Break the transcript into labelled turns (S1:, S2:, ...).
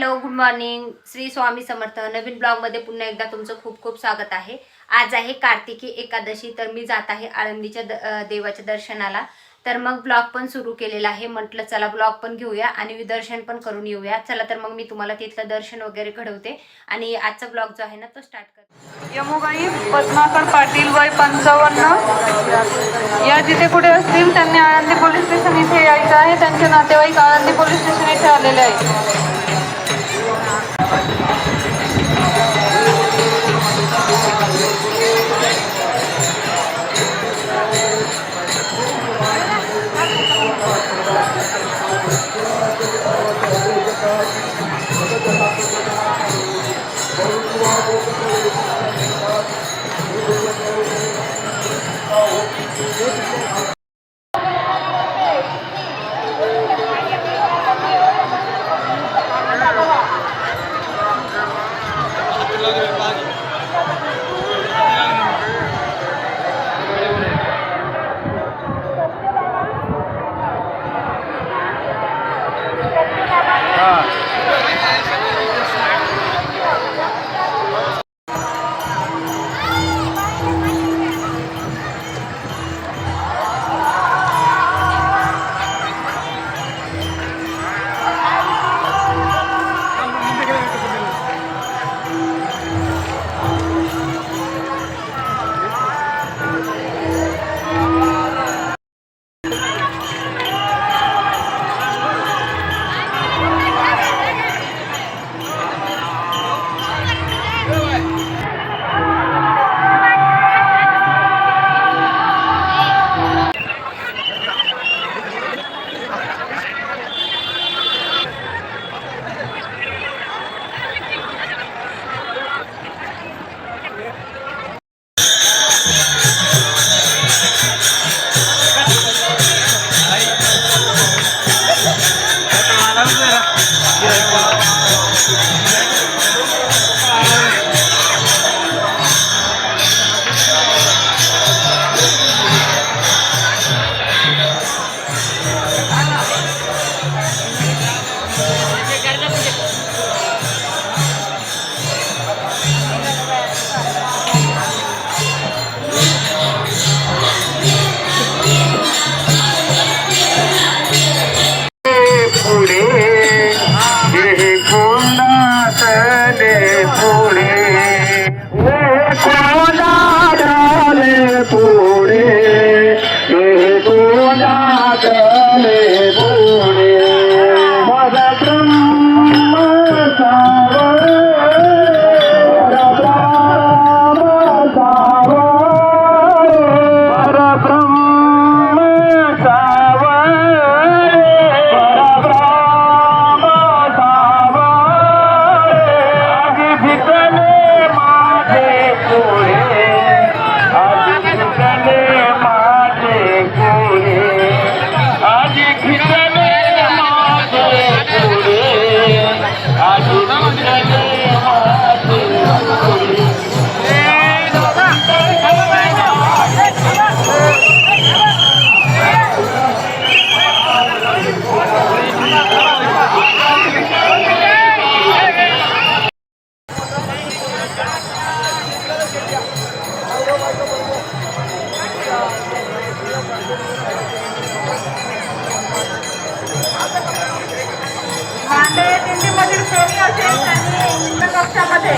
S1: Hello, good morning. Shri Swami Samarth. नवीन ब्लॉगमध्ये पुन्हा एकदा तुमचं खूप खूप स्वागत आहे. आज आहे कार्तिकी एकादशी, तर मी जात आहे आळंदीच्या देवाच्या दर्शनाला. तर मग ब्लॉग पण सुरू केलेला आहे. म्हटलं चला ब्लॉग पण घेऊया आणि दर्शन पण करून येऊया. चला तर मग मी तुम्हाला तिथलं दर्शन वगैरे घडवते आणि आजचा ब्लॉग जो आहे ना तो स्टार्ट करते.
S2: यमुबाई पद्माकर पाटील वय 55 या जिथे कुठे असतील त्यांनी आळंदी पोलीस स्टेशन इथे यायचं आहे. त्यांचे नातेवाईक आळंदी पोलीस स्टेशन इथे आलेले आहेत.
S3: दिंडीमधील फेरी असेल आणि कक्षामध्ये